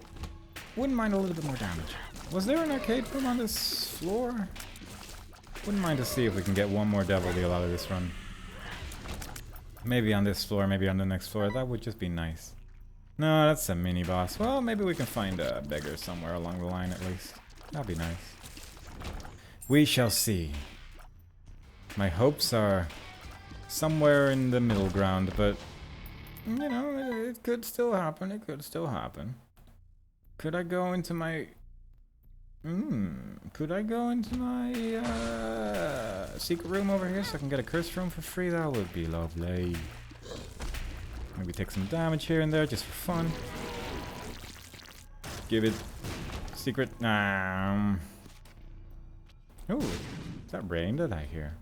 S1: wouldn't mind a little bit more damage. Was there an arcade room on this floor? Wouldn't mind to see if we can get one more devil deal out of this run. Maybe on this floor, maybe on the next floor, that would just be nice. No, that's a mini boss. Well, maybe we can find a beggar somewhere along the line at least. That'd be nice. We shall see. My hopes are somewhere in the middle ground, but you know, it could still happen. It could still happen. Could I go into my... could I go into my secret room over here so I can get a curse room for free? That would be lovely. Maybe take some damage here and there just for fun. Give it secret. Ooh, is that rain that I hear?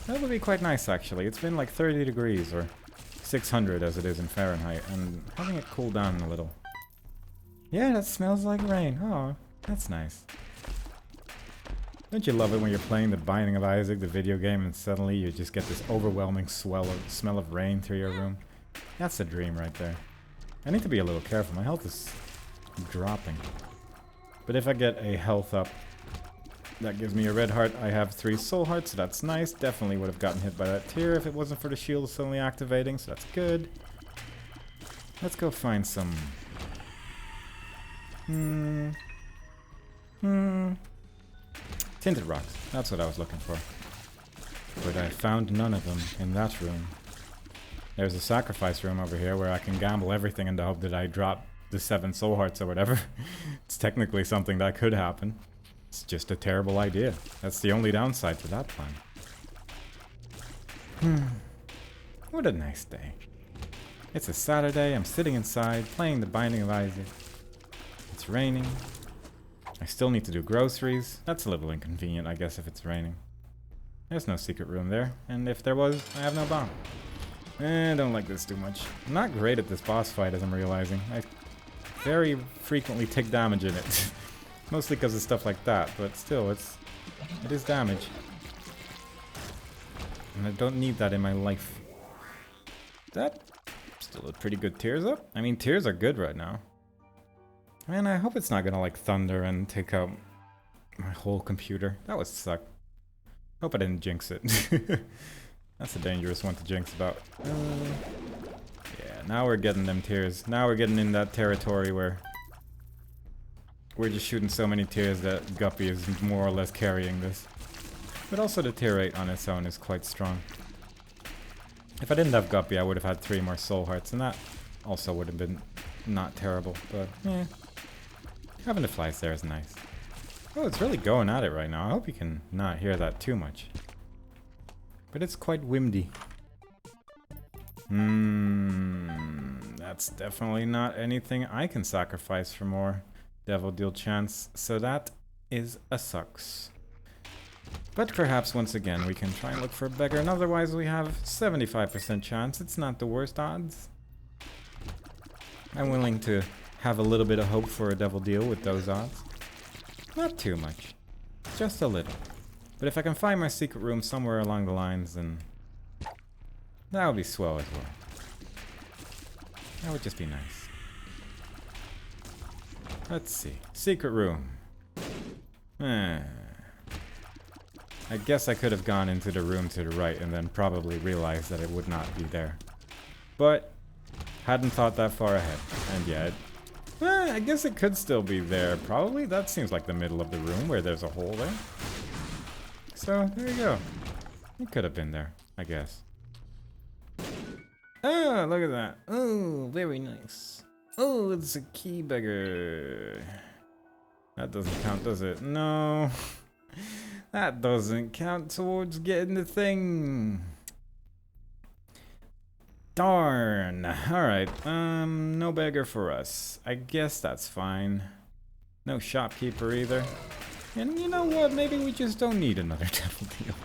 S1: That would be quite nice actually. It's been like 30 degrees or 600 as it is in Fahrenheit, and having it cool down a little. Yeah, that smells like rain. Oh, that's nice. Don't you love it when you're playing The Binding of Isaac, the video game, and suddenly you just get this overwhelming smell of rain through your room? That's a dream right there. I need to be a little careful. My health is dropping. But if I get a health up, that gives me a red heart. I have 3 soul hearts, so that's nice. Definitely would have gotten hit by that tear if it wasn't for the shield suddenly activating, so that's good. Let's go find some... tinted rocks. That's what I was looking for. But I found none of them in that room. There's a sacrifice room over here where I can gamble everything in the hope that I drop the 7 soul hearts or whatever. It's technically something that could happen. It's just a terrible idea. That's the only downside to that plan. What a nice day. It's a Saturday, I'm sitting inside, playing The Binding of Isaac. It's raining. I still need to do groceries. That's a little inconvenient, I guess, if it's raining. There's no secret room there, and if there was, I have no bomb. I don't like this too much. I'm not great at this boss fight, as I'm realizing. I very frequently take damage in it. Mostly because of stuff like that, but still, it is damage. And I don't need that in my life. That still a pretty good tears up. I mean, tears are good right now. Man, I hope it's not gonna like thunder and take out my whole computer. That would suck. Hope I didn't jinx it. That's a dangerous one to jinx about. Yeah, now we're getting them tears. Now we're getting in that territory where we're just shooting so many tears that Guppy is more or less carrying this. But also the tear rate on its own is quite strong. If I didn't have Guppy, I would have had 3 more soul hearts, and that also would have been not terrible, but yeah. Having the flies there is nice. Oh, it's really going at it right now. I hope you can not hear that too much. But it's quite windy. That's definitely not anything I can sacrifice for more devil deal chance, so that is a sucks. But perhaps once again we can try and look for a beggar, and otherwise we have 75% chance. It's not the worst odds. I'm willing to have a little bit of hope for a devil deal with those odds. Not too much. Just a little. But if I can find my secret room somewhere along the lines, then that would be swell as well. That would just be nice. Let's see. Secret room. I guess I could have gone into the room to the right and then probably realized that it would not be there. But hadn't thought that far ahead. And yet, I guess it could still be there, probably. That seems like the middle of the room where there's a hole there. So, there you go. It could have been there, I guess. Oh, look at that. Oh, very nice. Oh, it's a key beggar. That doesn't count, does it? No. That doesn't count towards getting the thing. Darn. Alright, no beggar for us. I guess that's fine. No shopkeeper either. And you know what? Maybe we just don't need another devil deal.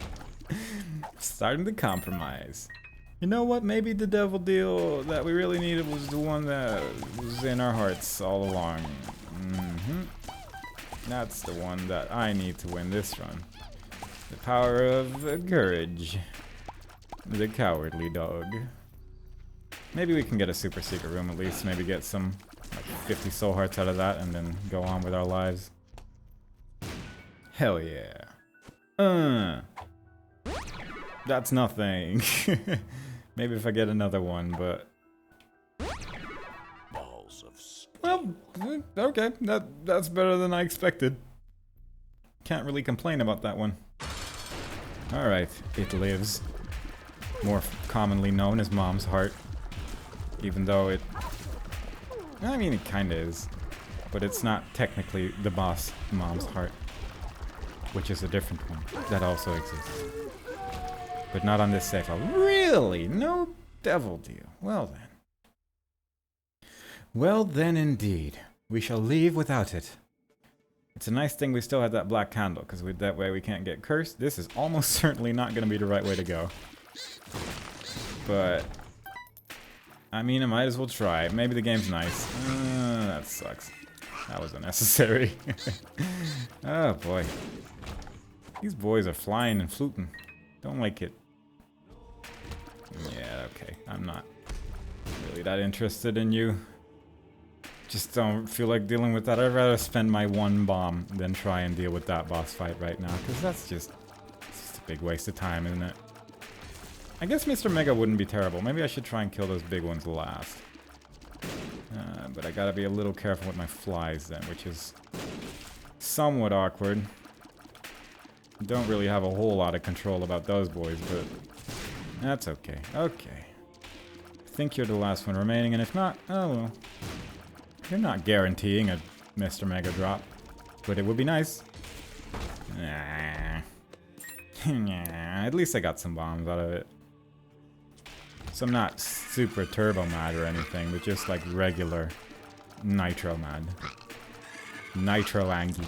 S1: Starting to compromise. You know what? Maybe the devil deal that we really needed was the one that was in our hearts all along. That's the one that I need to win this run. The power of courage. The cowardly dog. Maybe we can get a super secret room at least. Maybe get some like 50 soul hearts out of that and then go on with our lives. Hell yeah. That's nothing. Maybe if I get another one, but... Well, okay. That's better than I expected. Can't really complain about that one. Alright, it lives. More commonly known as Mom's Heart. Even though it... I mean, it kinda is. But it's not technically the boss Mom's Heart. Which is a different one that also exists. But not on this save file. Really? No devil deal. Well then. Well then indeed. We shall leave without it. It's a nice thing we still have that black candle, because that way we can't get cursed. This is almost certainly not going to be the right way to go. But... I mean, I might as well try. Maybe the game's nice. That sucks. That was unnecessary. Oh boy. These boys are flying and fluting. Don't like it. Yeah, okay. I'm not really that interested in you. Just don't feel like dealing with that. I'd rather spend my one bomb than try and deal with that boss fight right now, because that's just a big waste of time, isn't it? I guess Mr. Mega wouldn't be terrible. Maybe I should try and kill those big ones last. But I gotta be a little careful with my flies then, which is somewhat awkward. Don't really have a whole lot of control about those boys, but that's okay. Okay. I think you're the last one remaining, and if not, oh well. You're not guaranteeing a Mr. Mega drop, but it would be nice. Nah. Nah. At least I got some bombs out of it. So I'm not super turbo mad or anything, but just like regular nitro mad. Nitro Angie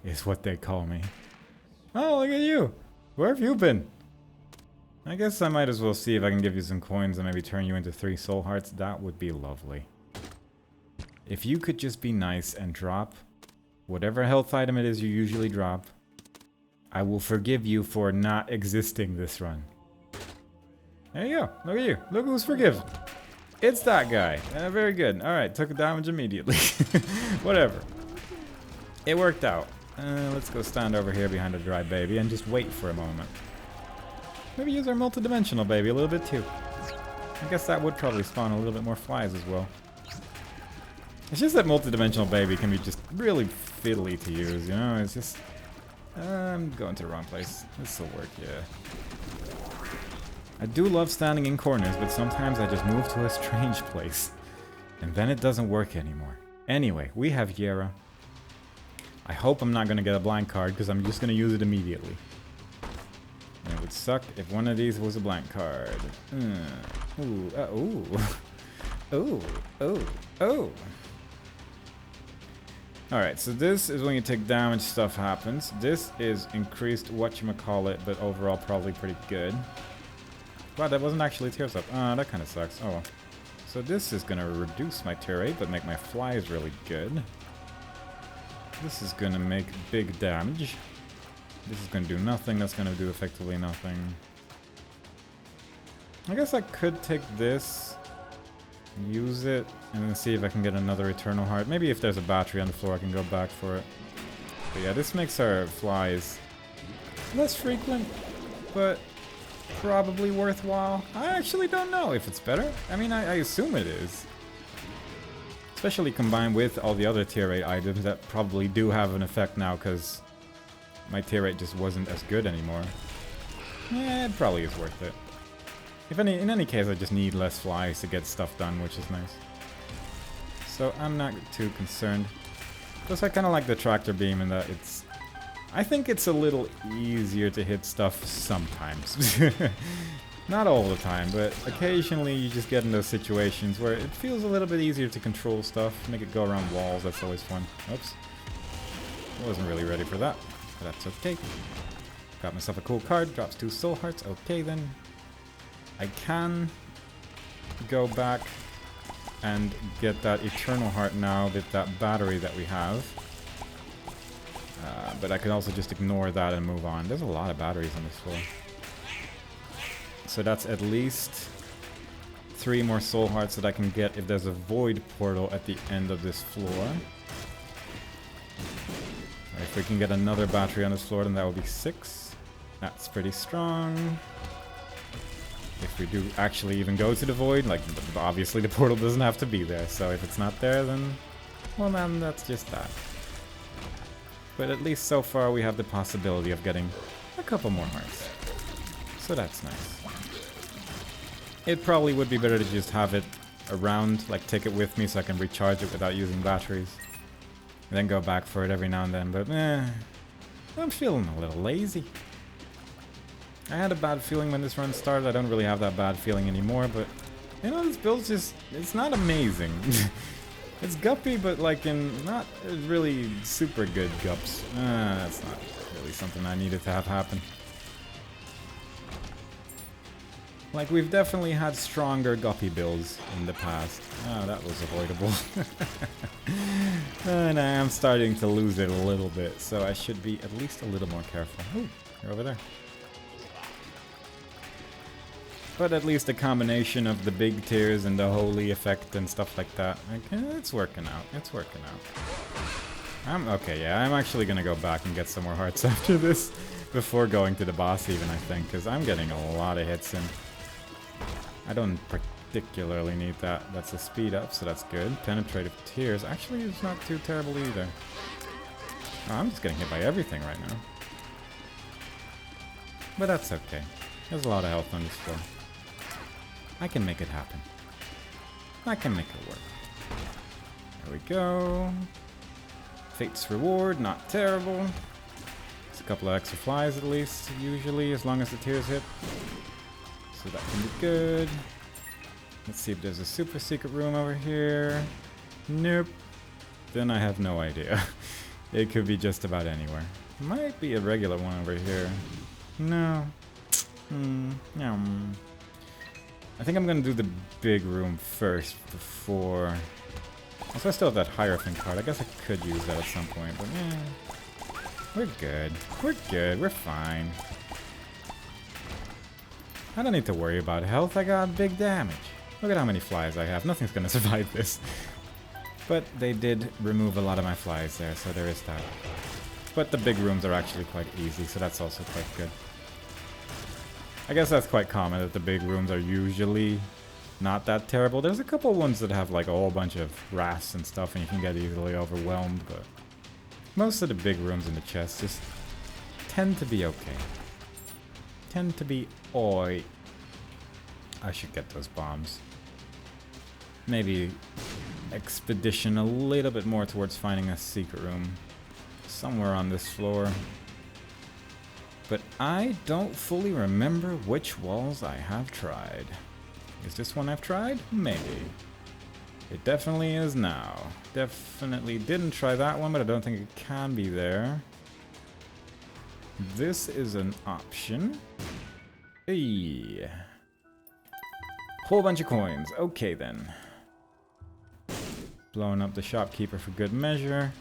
S1: is what they call me. Oh, look at you! Where have you been? I guess I might as well see if I can give you some coins and maybe turn you into 3 soul hearts. That would be lovely. If you could just be nice and drop whatever health item it is you usually drop, I will forgive you for not existing this run. There you go. Look at you. Look who's forgiven. It's that guy. Very good. Alright, took a damage immediately. Whatever. It worked out. Let's go stand over here behind a dry baby and just wait for a moment. Maybe use our multidimensional baby a little bit too. I guess that would probably spawn a little bit more flies as well. It's just that multidimensional baby can be just really fiddly to use, you know? It's just... I'm going to the wrong place. This will work, yeah. I do love standing in corners, but sometimes I just move to a strange place. And then it doesn't work anymore. Anyway, we have Yera. I hope I'm not going to get a blank card, because I'm just going to use it immediately. And it would suck if one of these was a blank card. Ooh, ooh. Oh, oh, oh. Alright, so this is when you take damage, stuff happens. This is increased whatchamacallit, but overall probably pretty good. Wow, that wasn't actually tears up. That kind of sucks. Oh well. So this is going to reduce my tear rate, but make my flies really good. This is going to make big damage. This is going to do nothing. That's going to do effectively nothing. I guess I could take this, use it, and then see if I can get another Eternal Heart. Maybe if there's a battery on the floor, I can go back for it. But yeah, this makes our flies less frequent, but probably worthwhile. I actually don't know if it's better. I mean, I assume it is. Especially combined with all the other tier 8 items that probably do have an effect now because my tier 8 just wasn't as good anymore. Yeah, it probably is worth it. In any case, I just need less flies to get stuff done, which is nice. So I'm not too concerned. Plus, I kind of like the tractor beam in that I think it's a little easier to hit stuff sometimes. Not all the time, but occasionally you just get in those situations where it feels a little bit easier to control stuff, make it go around walls. That's always fun. Oops. I wasn't really ready for that, but that's okay. Got myself a cool card, drops 2 soul hearts. Okay then. I can go back and get that eternal heart now with that battery that we have. But I could also just ignore that and move on. There's a lot of batteries on this floor. So that's at least 3 more soul hearts that I can get if there's a void portal at the end of this floor. If we can get another battery on this floor, then that will be 6. That's pretty strong. If we do actually even go to the void, like, obviously the portal doesn't have to be there, so if it's not there, then, well, then that's just that. But at least so far we have the possibility of getting a couple more hearts. So that's nice. It probably would be better to just have it around, like take it with me so I can recharge it without using batteries. And then go back for it every now and then, but I'm feeling a little lazy. I had a bad feeling when this run started. I don't really have that bad feeling anymore, but you know, this build's just, it's not amazing. It's guppy, but like in not really super good gups. That's not really something I needed to have happen. Like, we've definitely had stronger guppy builds in the past. Oh, that was avoidable. And I am starting to lose it a little bit, so I should be at least a little more careful. Ooh, you're over there. But at least a combination of the big tears and the holy effect and stuff like that. Okay, it's working out. It's working out. Okay, yeah, I'm actually gonna go back and get some more hearts after this. Before going to the boss even, I think, because I'm getting a lot of hits in. I don't particularly need that. That's a speed up, so that's good. Penetrative tears. Actually, it's not too terrible either. Oh, I'm just getting hit by everything right now. But that's okay. There's a lot of health on this floor. I can make it happen. I can make it work. There we go. Fate's reward, not terrible. It's a couple of extra flies at least, usually, as long as the tears hit. So that can be good. Let's see if there's a super secret room over here. Nope. Then I have no idea. It could be just about anywhere. Might be a regular one over here. No. No. I think I'm gonna do the big room first before... Also, I still have that Hierophant card. I guess I could use that at some point, but we're good. We're good. We're fine. I don't need to worry about health. I got big damage. Look at how many flies I have. Nothing's gonna survive this. But they did remove a lot of my flies there, so there is that. But the big rooms are actually quite easy, so that's also quite good. I guess that's quite common that the big rooms are usually not that terrible. There's a couple ones that have like a whole bunch of rafts and stuff and you can get easily overwhelmed, but most of the big rooms in the chest just tend to be okay. Tend to be oi. I should get those bombs. Maybe expedition a little bit more towards finding a secret room somewhere on this floor. But I don't fully remember which walls I have tried. Is this one I've tried? Maybe. It definitely is now. Definitely didn't try that one, but I don't think it can be there. This is an option. Hey. Whole bunch of coins. Okay then. Blowing up the shopkeeper for good measure.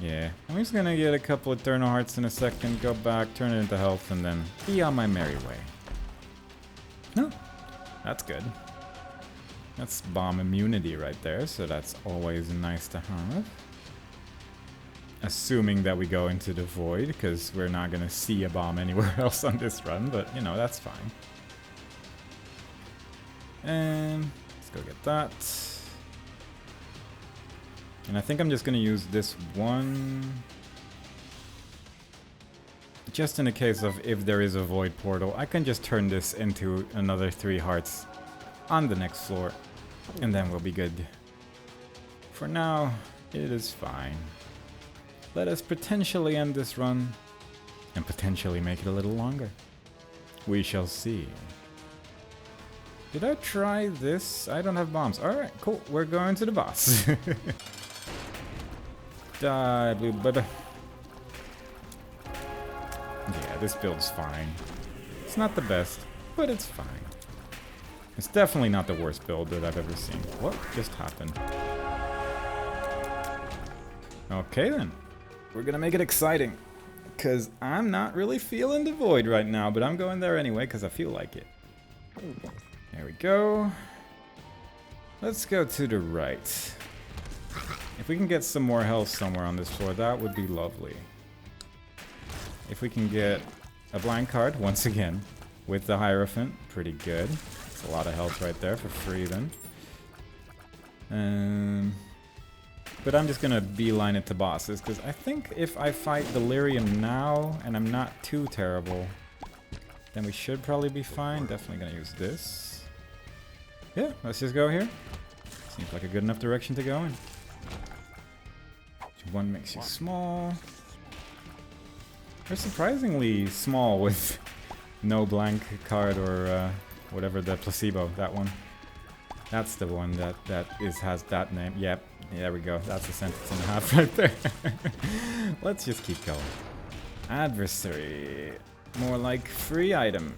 S1: Yeah, I'm just gonna get a couple of Eternal Hearts in a second, go back, turn it into health, and then be on my merry way. Oh, that's good. That's bomb immunity right there, so that's always nice to have. Assuming that we go into the void, because we're not gonna see a bomb anywhere else on this run, but you know, that's fine. And let's go get that. And I think I'm just going to use this one just in a case of if there is a void portal, I can just turn this into another 3 hearts on the next floor, and then we'll be good. For now, it is fine. Let us potentially end this run, and potentially make it a little longer. We shall see. Did I try this? I don't have bombs. Alright, cool. We're going to the boss. Die, blue baby. Yeah, this build's fine. It's not the best, but it's fine. It's definitely not the worst build that I've ever seen. What just happened? Okay then. We're gonna make it exciting. Because I'm not really feeling the void right now, but I'm going there anyway because I feel like it. There we go. Let's go to the right. If we can get some more health somewhere on this floor, that would be lovely. If we can get a blind card, once again, with the Hierophant, pretty good. It's a lot of health right there for free then. But I'm just gonna beeline it to bosses, because I think if I fight Delirium now, and I'm not too terrible, then we should probably be fine. Definitely gonna use this. Yeah, let's just go here. Seems like a good enough direction to go in. One makes you small. They're surprisingly small with no blank card or whatever the placebo, that one. That's the one that has that name. Yep, there we go. That's a sentence and a half right there. Let's just keep going. Adversary. More like free item.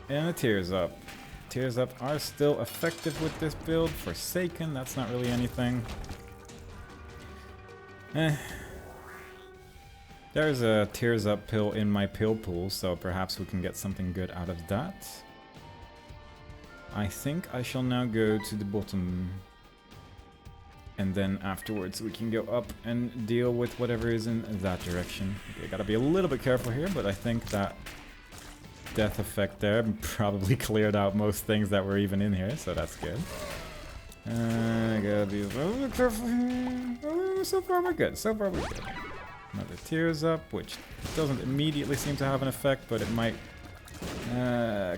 S1: And a Tears Up. Tears Up are still effective with this build. Forsaken, that's not really anything. There's a Tears Up pill in my pill pool, so perhaps we can get something good out of that. I think I shall now go to the bottom. And then afterwards we can go up and deal with whatever is in that direction. Okay, gotta be a little bit careful here, but I think that death effect there probably cleared out most things that were even in here, so that's good. I gotta be a little bit careful here. Oh, so far we're good, so far we're good. Another Tears Up, which doesn't immediately seem to have an effect, but it might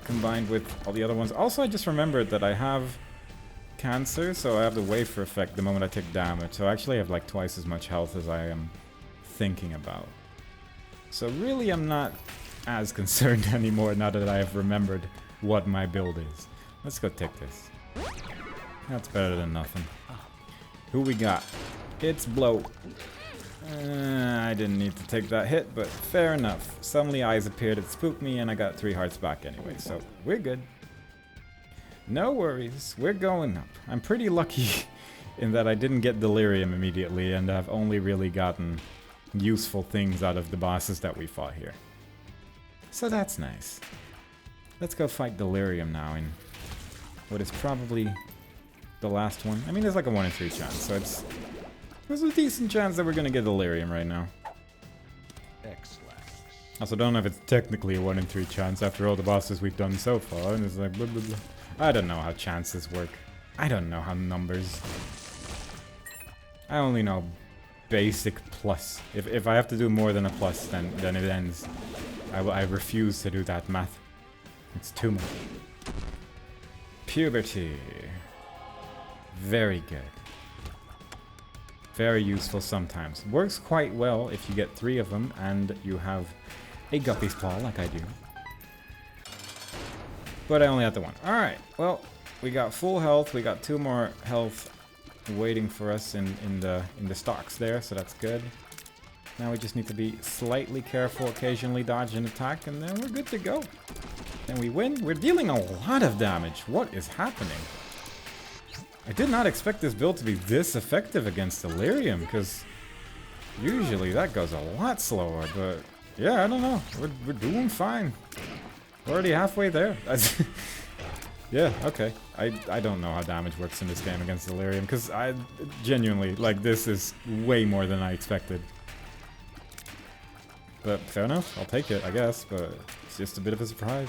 S1: combined with all the other ones. Also, I just remembered that I have cancer, so I have the wafer effect the moment I take damage. So I actually have like twice as much health as I am thinking about. So really I'm not as concerned anymore now that I have remembered what my build is. Let's go take this. That's better than nothing. Who we got? It's Blow. I didn't need to take that hit, but fair enough. Suddenly eyes appeared, it spooked me, and I got 3 hearts back anyway, so we're good. No worries, we're going up. I'm pretty lucky in that I didn't get Delirium immediately, and I've only really gotten useful things out of the bosses that we fought here. So that's nice. Let's go fight Delirium now in what is probably the last one. I mean, there's like a 1 in 3 chance, so there's a decent chance that we're gonna get Delirium right now.
S2: Excellent.
S1: Also, don't know if it's technically a 1 in 3 chance after all the bosses we've done so far, and it's like blah blah blah. I don't know how chances work. I don't know how numbers. I only know basic plus. If I have to do more than a plus, then it ends. I refuse to do that math. It's too much. Puberty. Very good. Very useful sometimes. Works quite well if you get 3 of them and you have a Guppy's Paw like I do. But I only had the 1. Alright, well, we got full health. We got 2 more health waiting for us in the stocks there, so that's good. Now we just need to be slightly careful, occasionally dodge an attack, and then we're good to go. Then we win. We're dealing a lot of damage. What is happening? I did not expect this build to be this effective against Delirium, because usually that goes a lot slower, but yeah, I don't know. We're doing fine. We're already halfway there. Yeah, okay. I don't know how damage works in this game against Delirium, because I genuinely, like, this is way more than I expected. But fair enough, I'll take it, I guess, but it's just a bit of a surprise.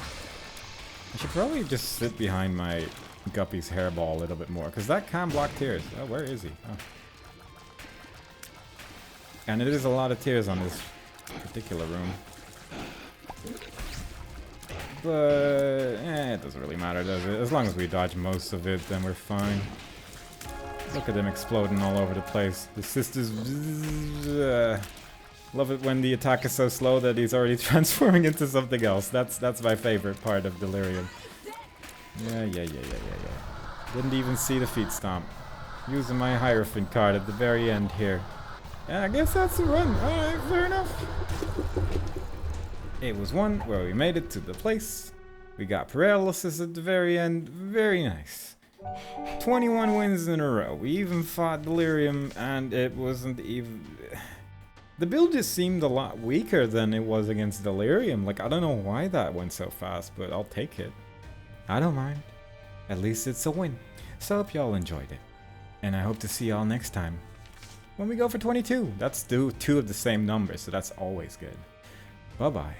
S1: I should probably just sit behind my Guppy's hairball a little bit more, because that can block tears. Oh, where is he? Oh. And it is a lot of tears on this particular room. But it doesn't really matter, does it? As long as we dodge most of it, then we're fine. Look at them exploding all over the place. The sisters... love it when the attack is so slow that he's already transforming into something else. That's my favorite part of Delirium. Yeah. Didn't even see the feet stomp. Using my Hierophant card at the very end here. Yeah, I guess that's the run. Alright, fair enough. It was one where we made it to the place. We got paralysis at the very end. Very nice. 21 wins in a row. We even fought Delirium and it wasn't even... The build just seemed a lot weaker than it was against Delirium. Like, I don't know why that went so fast, but I'll take it. I don't mind. At least it's a win. So I hope y'all enjoyed it. And I hope to see y'all next time. When we go for 22. That's two of the same number, so that's always good. Bye-bye.